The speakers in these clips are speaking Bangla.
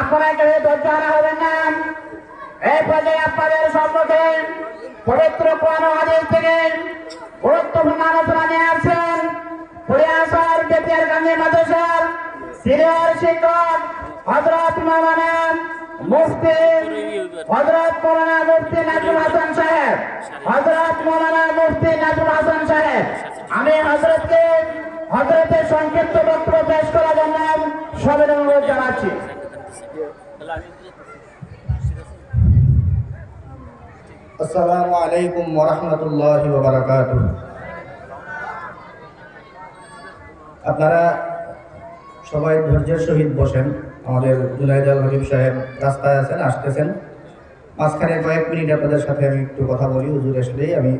আপনারা এখানে ধৈর্য হারা হবেন না। এই পর্যায়ে আপনাদের সম্মুখে পবিত্র কোরআন ও হাদিস থেকে গুরুত্বপূর্ণ আলোচনা নিয়ে আসছেন ফুলিয়াছড় বেতিয়ারকান্দি মাদ্রাসার সিনিয়র শিক্ষক হযরত মাওলানা মুফতি নাজমুল হাসান সাহেব। হযরত মাওলানা মুফতি নাজমুল হাসান সাহেব, আমি হযরতের সংক্ষিপ্ত বক্তব্য পেশ করার জন্য সবিনয় অনুরোধ জানাচ্ছি। আসসালামু আলাইকুম ওয়া রাহমাতুল্লাহি ওয়া বারাকাতুহু। আপনারা সবাই ধৈর্যের সহিত বসেন। আমাদের জুনায়েদ আল হাবিব সাহেব রাস্তায় আছেন, আসতেছেন। মাঝখানে কয়েক মিনিট আপনাদের সাথে আমি একটু কথা বলি। হুজুর আসলেই আমি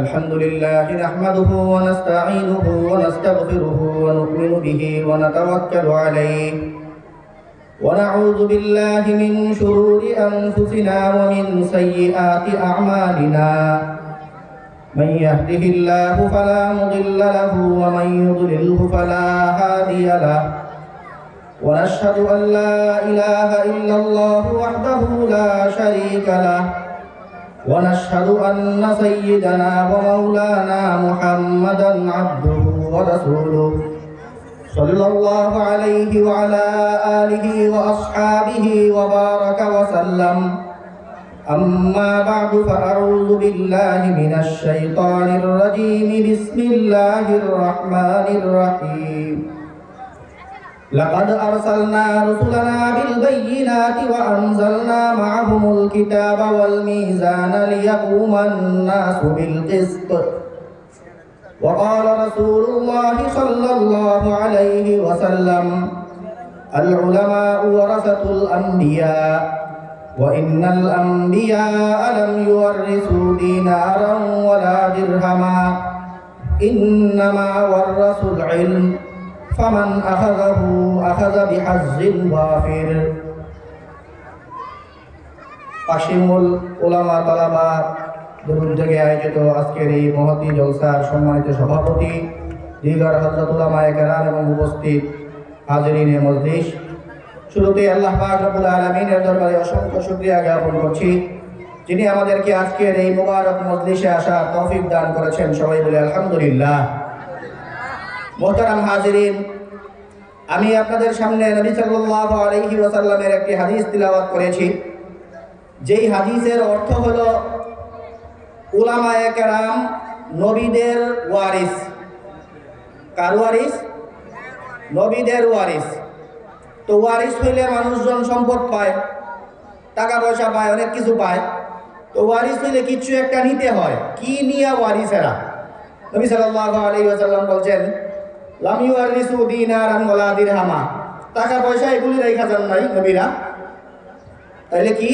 আলহামদুলিল্লাহ নাহমাদুহু ওয়া নাস্তাঈনুহু ওয়া নাস্তাগফিরুহু ওয়া নু'মিনু বিহি ওয়া নাতাওয়াক্কালু আলাইহি ওয়া নাউযু বিল্লাহি মিন শুরুরি আনফুসিনা ওয়া মিন সাইয়্যিআতি আ'মালিনা। من يهده الله فلا مضل له ومن يضلله فلا هادي له ونشهد أن لا إله إلا الله وحده لا شريك له ونشهد أن سيدنا ومولانا محمدا عبده ورسوله صلى الله عليه وعلى آله وأصحابه وبارك وسلم. أما بعد فأعوذ بالله من الشيطان الرجيم. بسم الله الرحمن الرحيم. لقد أرسلنا رسلنا بالبينات وأنزلنا معهم الكتاب والميزان ليقوم الناس بالقسط. وقال رسول الله صلى الله عليه وسلم: العلماء ورثة الأنبياء وإن الأنبياء لم يورثوا دينارا ولا درهما إنما ورثوا العلم فمن أخذه أخذ بحظ وافر. কাশিমুল উলামা তালাবা উদ্যোগে আয়োজিত আজকের এই মহতী জলসার সম্মানিত সভাপতি দিগার হযরত উলামায়ে কেরাম এবং উপস্থিত হাজিরিনে মজলিস, শুরুতে আল্লাহ পাক রব্বুল আলামিনের দরবারে অসংখ্য শুকরিয়া জ্ঞাপন করছি, যিনি আমাদেরকে আজকের এই মুবারক মজলিসে আসার তৌফিক দান করেছেন। সবাই বলে আলহামদুলিল্লাহ। মুহতারাম হাজিরিন, আমি আপনাদের সামনে নবী সাল্লাল্লাহু আলাইহি ওয়াসাল্লামের একটি হাদিস তিলাওয়াত করেছি, যেই হাদিসের অর্থ হলো উলামায়ে কেরাম নবীদের ওয়ারিস। কার ওয়ারিস? নবীদের ওয়ারিস। তো ওয়ারিস হইলে মানুষজন সম্পদ পায়, টাকা পয়সা পায়, অনেক কিছু পায়। তো ওয়ারিস হইলে কিছু একটা নিতে হয়। কি নিয়ে ওয়ারিসেরা? নবী সাল্লাল্লাহু আলাইহি ওয়াসাল্লাম বলছেন, লাম ইউয়ারিসু দিনারান ওয়ালা দিরহামা। টাকা পয়সা এগুলি রেখা যান নাই নবীরা। তাইলে কি?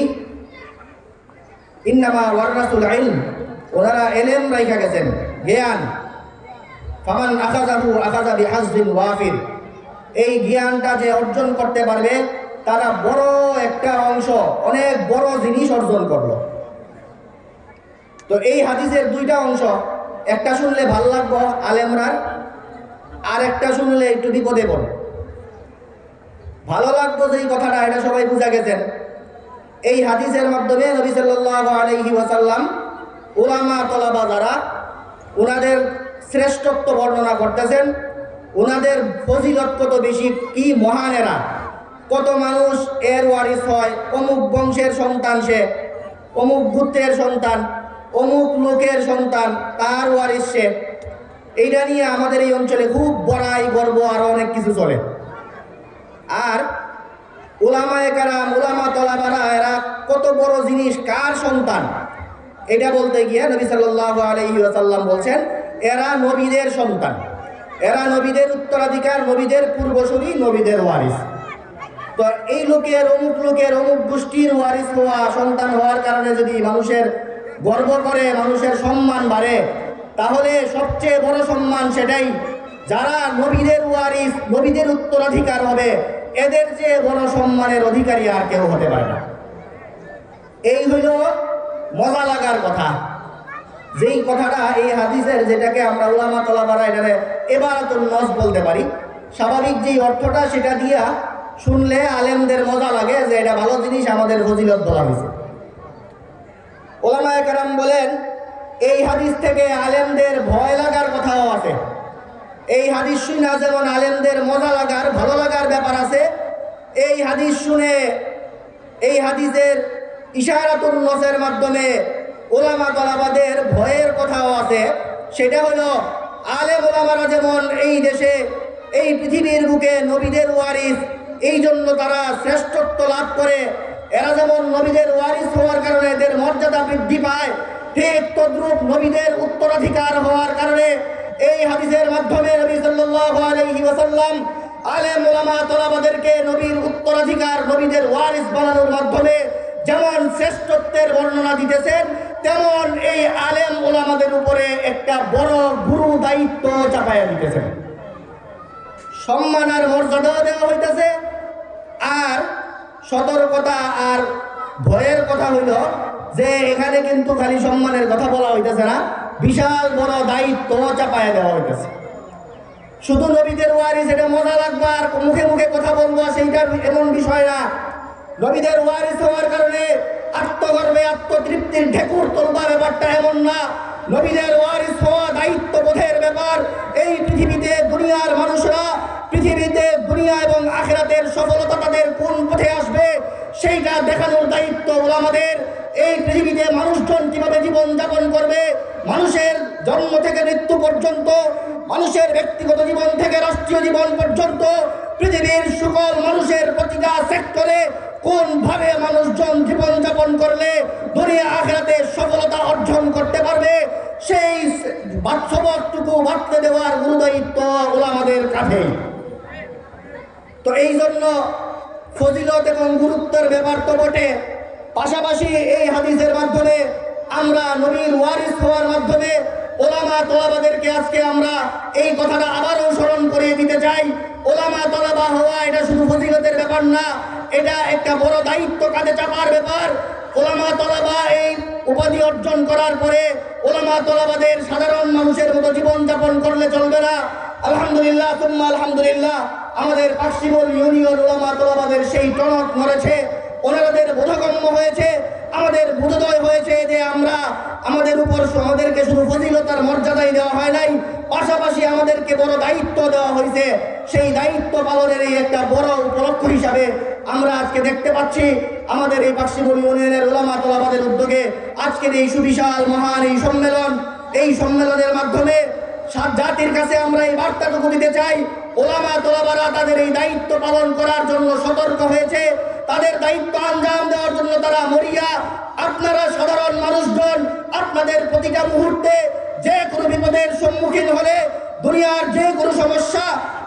ইন্নামা ওয়ারাসুল ইলম, ওনারা ইলম রেখা গেছেন, জ্ঞান। ফামান আখাযাহু আখাযা বিহাজ্জিন ওয়াফির। এই জ্ঞানটা যে অর্জন করতে পারবে তারা বড় একটা অংশ, অনেক বড় জিনিস অর্জন করলো। তো এই হাদিসের দুইটা অংশ, একটা শুনলে ভাল লাগবো আলেমরার, আর একটা শুনলে একটু বিপদে পড়বে। ভালো লাগবো যেই কথাটা, এটা সবাই বুঝা গেছেন। এই হাদিসের মাধ্যমে নবী সাল্লাল্লাহু আলাইহি ওয়াসাল্লাম উলামা তলাবা যারা, ওনাদের শ্রেষ্ঠত্ব বর্ণনা করতেছেন, ওনাদের ফজিলত কত বেশি, কি মহান এরা, কত মানুষ এর ওয়ারিস হয়, অমুক বংশের সন্তান সে, অমুক গোত্রের সন্তান, অমুক লোকের সন্তান, তার ওয়ারিস সে। এইটা নিয়ে আমাদের এই অঞ্চলে খুব বড়াই গর্ব আরো অনেক কিছু চলে। আর উলামায়ে কেরাম, উলামা তলাবারা, এরা কত বড় জিনিস, কার সন্তান, এটা বলতে গিয়ে নবী সাল্লাল্লাহু আলাইহি ওয়াসাল্লাম বলছেন, এরা নবীদের সন্তান, এরা নবীদের উত্তরাধিকার, নবীদের পূর্বসূরি, নবীদের ওয়ারিস। তো এই লোকের, অমুক গোষ্ঠীর ওয়ারিস হওয়া, সন্তান হওয়ার কারণে যদি মানুষের গর্ব করে, মানুষের সম্মান বাড়ে, তাহলে সবচেয়ে বড় সম্মান সেটাই, যারা নবীদের ওয়ারিস, নবীদের উত্তরাধিকার হবে, এদের যে বড় সম্মানের অধিকারী আর কেউ হতে পারে না। এই হইল মজা লাগার কথা। যেই কথাটা এই হাদিসের, যেটাকে আমরা উলামা তলাবারা এটারে ইবারাতুন নস বলতে পারি, স্বাভাবিক যেই অর্থটা সেটা দিয়া শুনলে আলেমদের মজা লাগে যে এটা ভালো জিনিস, আমাদের ফজিলত বলা হয়েছে। ওলামায়ে কেরাম বলেন এই হাদিস থেকে আলেমদের ভয় লাগার কথাও আছে। এই হাদিস শুনে যেমন আলেমদের মজা লাগার, ভালো লাগার ব্যাপার আছে, এই হাদিস শুনে এই হাদিসের ইশারাতুন নসের মাধ্যমে ওলামা তলাবাদের ভয়ের কথাও আছে। সেটা হলো আলেম ওলামারা যেমন এই দেশে, এই পৃথিবীর বুকে নবীদের ওয়ারিস, এই জন্য তারা শ্রেষ্ঠত্ব লাভ করে, এরা যেমন নবীদের ওয়ারিস হওয়ার কারণে এদের মর্যাদা বৃদ্ধি পায়, ঠিক তদ্রূপ নবীদের উত্তরাধিকার হওয়ার কারণে এই হাদিসের মাধ্যমে নবী সাল্লাল্লাহু আলাইহি ওয়াসাল্লাম আলেম ওলামা তলাবাদেরকে নবীর উত্তরাধিকার, নবীদের ওয়ারিস বানানোর মাধ্যমে যেমন শ্রেষ্ঠত্বের বর্ণনা দিতেছেন, তেমন এই আলেম ওলামাদের উপরে একটা বড় গুরু দায়িত্ব চাপাইয়া দিতেছেন। সম্মান আর মর্যাদাও দেওয়া হইতেছে। আর সতর্কতা আর ভয়ের কথা হইল যে এখানে কিন্তু খালি সম্মানের কথা বলা হইতেছে না, বিশাল বড় দায়িত্ব চাপাইয়া দেওয়া হইতেছে। শুধু নবীদের ওয়ারিস এটা মজা লাগবে আর মুখে মুখে কথা বলবো সেইটার এমন বিষয় না। নবীদের ওয়ারিস হওয়ার কারণে আত্মগর্বে আত্মতৃপ্তির ঢেকুর তোলবা ব্যাপারটা এমন না। নবীদের ওয়ারিস হওয়া দায়িত্ববোধের ব্যাপার। এই পৃথিবীতে দুনিয়ার মানুষরা, পৃথিবীতে দুনিয়া এবং আখিরাতের সফলতা তাদের কোন পথে আসবে সেইটা দেখানোর দায়িত্ব ওলামাদের। এই পৃথিবীতে মানুষজন কিভাবে জীবন যাপন করবে, মানুষের জন্ম থেকে মৃত্যু পর্যন্ত, মানুষের ব্যক্তিগত জীবন থেকে রাষ্ট্রীয় জীবন পর্যন্ত, পৃথিবীর সকল মানুষের প্রতিটা সেক্টরে কোনভাবে মানুষজন জীবন যাপন করলে দুনিয়া আখিরাতে সফলতা অর্জন করতে পারবে, সেই বাস্তবটুকু বাঁচতে দেওয়ার গুরুদায়িত্ব ওলামাদের কাঁধে। তো এই জন্য ফজিলত এবং গুরুত্বের ব্যাপার তো বটে, পাশাপাশি এই হাদিসের মাধ্যমে আমরা নবীর ওয়ারিস হওয়ার মাধ্যমে ওলামা তলাবাদেরকে আজকে আমরা এই কথাটা আবারও স্মরণ করিয়ে দিতে চাই। ওলামা তলাবা হওয়া এটা শুধু ফজিলতের ব্যাপার না, এটা একটা বড় দায়িত্ব কাঁধে চাপার ব্যাপার। ওলামা তলাবা এই উপাধি অর্জন করার পরে ওলামা তলাবাদের সাধারণ মানুষের মতো জীবন যাপন করলে চলবে না। আলহামদুলিল্লাহ সুম্মা আলহামদুলিল্লাহ, আমাদের পাকশিমুল ইউনিয়ন ওলামা তলাবাদের সেই টনক নড়েছে, ওনাদের বোধগম্য হয়েছে, আমাদের বোধোদয় হয়েছে যে আমরা আমাদের উপর আমাদেরকে শুধু ফজিলতার মর্যাদাই দেওয়া হয় নাই, পাশাপাশি আমাদেরকে বড় দায়িত্ব দেওয়া হয়েছে। সেই দায়িত্ব পালনের এই একটা বড় উপলক্ষ হিসাবে আমরা আজকে দেখতে পাচ্ছি আমাদের এই পাকশিমুল ইউনিয়নের ওলামা তলাবাদের উদ্যোগে আজকের এই সুবিশাল মহান এই সম্মেলন। এই সম্মেলনের মাধ্যমে সাত জাতির কাছে আমরা এই বার্তাটুকু দিতে চাই, ওলামা তলাবারা তাদের এই দায়িত্ব পালন করার জন্য সতর্ক হয়েছে, তাদের দায়িত্ব আঞ্জাম দেওয়ার জন্য তারা মরিয়া। আপনারা সাধারণ মানুষজন আপনাদের প্রতিটা মুহূর্তে যে কোনো বিপদের সম্মুখীন হলে, দুনিয়ার যে কোনো সমস্যা,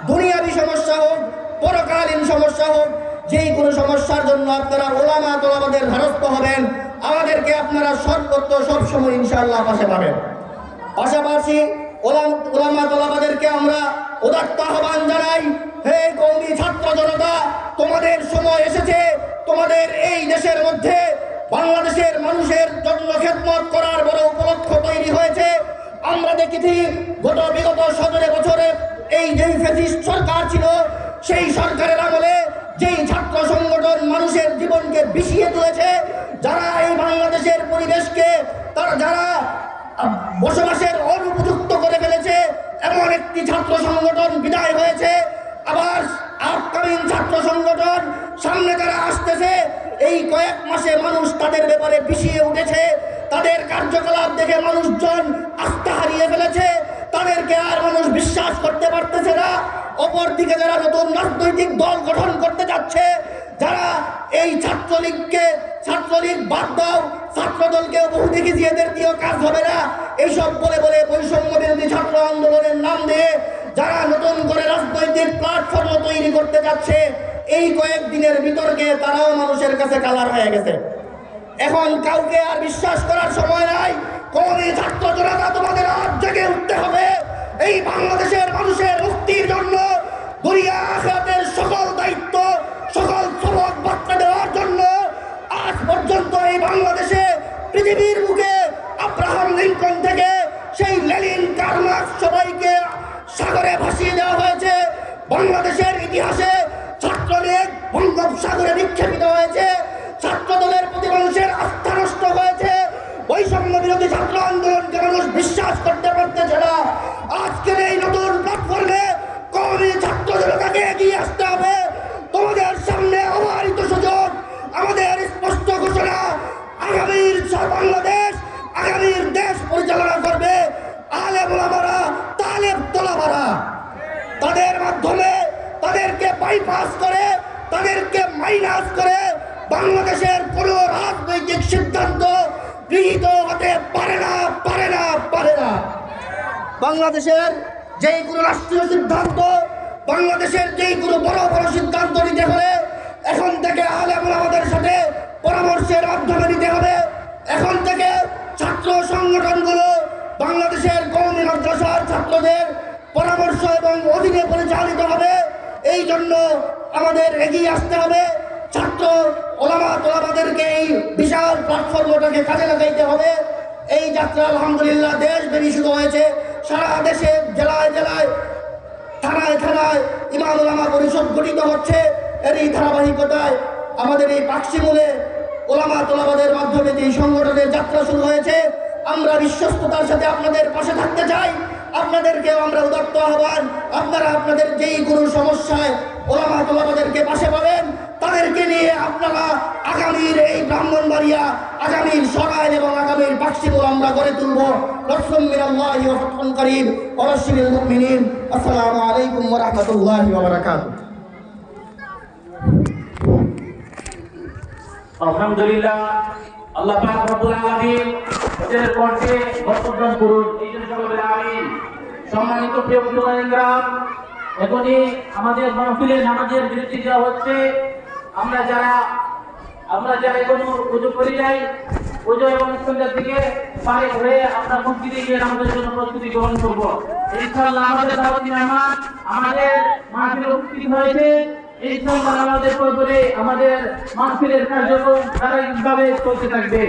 দুনিয়াবী সমস্যা হোক, পরকালীন সমস্যা হোক, যেই কোনো সমস্যার জন্য আপনারা ওলামা তলাবাদের ধারস্থ হবেন, আমাদেরকে আপনারা সর্বত্র সবসময় ইনশাআল্লাহ পাশে পাবেন। পাশাপাশি ওলামা তলাবাদেরকে আমরা উদাত্ত আহ্বান জানাই, হে কওমি ছাত্র জনতা, তোমাদের সময় এসেছে, তোমাদের এই দেশের মধ্যে বাংলাদেশের মানুষের জন্য খেদমত করার বড় উপলক্ষ তৈরি হয়েছে। আমরা দেখেছি বিগত 17 বছরে এই যেই ফ্যাসিস্ট সরকার ছিল, সেই সরকারের আমলে যেই ছাত্র সংগঠন মানুষের জীবনকে বিষিয়ে তুলেছে, যারা এই বাংলাদেশের পরিবেশকে যারা বসবাসের অনুপযুক্ত করে ফেলেছে, এমন একটি ছাত্র সংগঠন বিদায় হয়েছে। আবার আপকামিং ছাত্র সংগঠন সামনে যারা আসতেছে, এই কয়েক মাসে মানুষ তাদের ব্যাপারে পিছিয়ে উঠেছে, তাদের কার্যকলাপ দেখে মানুষজন আস্থা হারিয়ে ফেলেছে, তাদেরকে আর মানুষ বিশ্বাস করতে পারতেছে না। অপরদিকে যারা নতুন রাজনৈতিক দল গঠন করতে যাচ্ছে, যারা এই ছাত্রলীগ বাদ দাও, ছাত্রদলকেও বহু দেখেছি এদের দিয়েও কাজ হবে না, এইসব বলে বলে বৈষম্য বিরোধী ছাত্র আন্দোলনের নাম দিয়ে যারা নতুন করে রাজনৈতিক প্ল্যাটফর্ম তৈরি করতে যাচ্ছে, এই কয়েকদিনের বিতর্কে তারাও মানুষের কাছে কালার হয়ে গেছে। এখন কাউকে আর বিশ্বাস করার সময় নাই। কওমি ছাত্র জনতা, তোমাদের আজ জেগে উঠতে হবে। এই বাংলাদেশের মানুষের মুক্তির জন্য দুনিয়া আখিরাতের সকল দায়িত্ব, সকল সবক বার্তা দেওয়ার জন্য আজ পর্যন্ত এই বাংলাদেশে পৃথিবীর বুকে আব্রাহাম লিঙ্কন থেকে ইতিহাসে ছাত্রলীগ বঙ্গোপসাগরে নিক্ষেপিত হয়েছে, ছাত্র দলের প্রতি মানুষের আস্থা নষ্ট হয়েছে, বৈষম্য বিরোধী ছাত্র আন্দোলনকে মানুষ বিশ্বাস করতে পারতেছে না। আজকের এই নতুন প্ল্যাটফর্মে কওমি ছাত্র জনতাকে এগিয়ে আসতে হবে। তোমাদের সামনে অবারিত সুযোগ, আমাদের স্পষ্ট ঘোষণা, আগামীর বাংলাদেশ, আগামীর দেশ পরিচালনা করবে আলেম ওলামারা, তালেব তোলাবারা। তাদের মাধ্যমে তাদেরকে বাইপাস করে, তাদেরকে মাইনাস করে বাংলাদেশের কোনো রাজনৈতিক সিদ্ধান্ত গৃহীত হতে পারে না, পারে না, পারে না। বাংলাদেশের যেই কোনো রাষ্ট্রীয় সিদ্ধান্ত, বাংলাদেশের যেই কোনো বড় বড় সিদ্ধান্ত নিতে হলে এখন থেকে আলেম ওলামাদের সাথে পরামর্শের মাধ্যমে নিতে হবে। এখন থেকে ছাত্র সংগঠনগুলো বাংলাদেশের কওমি মাদ্রাসার ছাত্রদের পরামর্শ এবং অধীনে পরিচালিত হবে। এই জন্য আমাদের এগিয়ে আসতে হবে। ছাত্র ওলামা তোলামাদেরকে এই বিশাল প্ল্যাটফর্মটাকে কাজে লাগাইতে হবে। এই যাত্রা আলহামদুলিল্লাহ দেশব্যাপী শুরু হয়েছে, সারা দেশে জেলায় জেলায় থানায় থানায় ইমাম ওলামা পরিষদ গঠিত হচ্ছে। এরই ধারাবাহিকতায় আমাদের এই পাকশিমুলে ওলামা তোলাবাদের মাধ্যমে যে সংগঠনের যাত্রা শুরু হয়েছে, আমরা বিশ্বস্ততার সাথে আপনাদের পাশে থাকতে চাই। আপনাদেরকেও আমরা উদাত্ত আহ্বান, আপনারা আপনাদের যেই কোনো সমস্যায় ওলামা তোলাবাদেরকে পাশে পাবেন, তাদেরকে নিয়ে আপনারা আগামীর এই ব্রাহ্মণবাড়িয়া, আগামীর সরাইল এবং আগামীর পাকশিমুল আমরা গড়ে তুলব। রাসূলুল্লাহ মিনাল্লাহি ওয়া ফাতহুন কারীম ওয়া বাশশিরিল মুমিনিন। আসসালামু আলাইকুম ওয়া রাহমাতুল্লাহি ওয়া বারাকাতুহু। আলহামদুলিল্লাহ, আল্লাহ পাক রব্বুল আলামিন এদের কণ্ঠে বরকত করুন, এই জন্য সকলে আমিন। সম্মানিত প্রিয় বন্ধুগণ, এখনই আমাদের মাহফিলে নামাজের বিরতি দেওয়া হচ্ছে। আমরা যারা এখনো ওযু করি নাই, ওযু এবং ইস্তেঞ্জার দিকে ফারিগ হয়ে আমরা মসজিদে গিয়ে নামাজের জন্য প্রস্তুতি গ্রহণ করব। ইনশাআল্লাহ আমাদের দাওয়াতি মেহমান আমাদের মাহফিলে উপস্থিত হয়েছে। ইনশাআল্লাহ আমাদের পরে আমাদের মাহফিলের কার্যক্রম ধারাবাহিকভাবে চলতে থাকবে।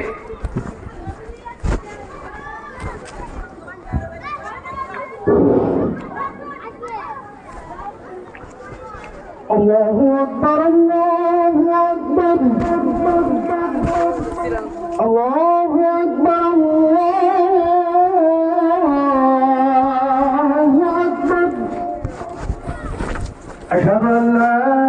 আল্লাহু আকবার, আল্লাহু আকবার, আল্লাহু আকবার, আল্লাহু আকবার। আশহাদু আল্লা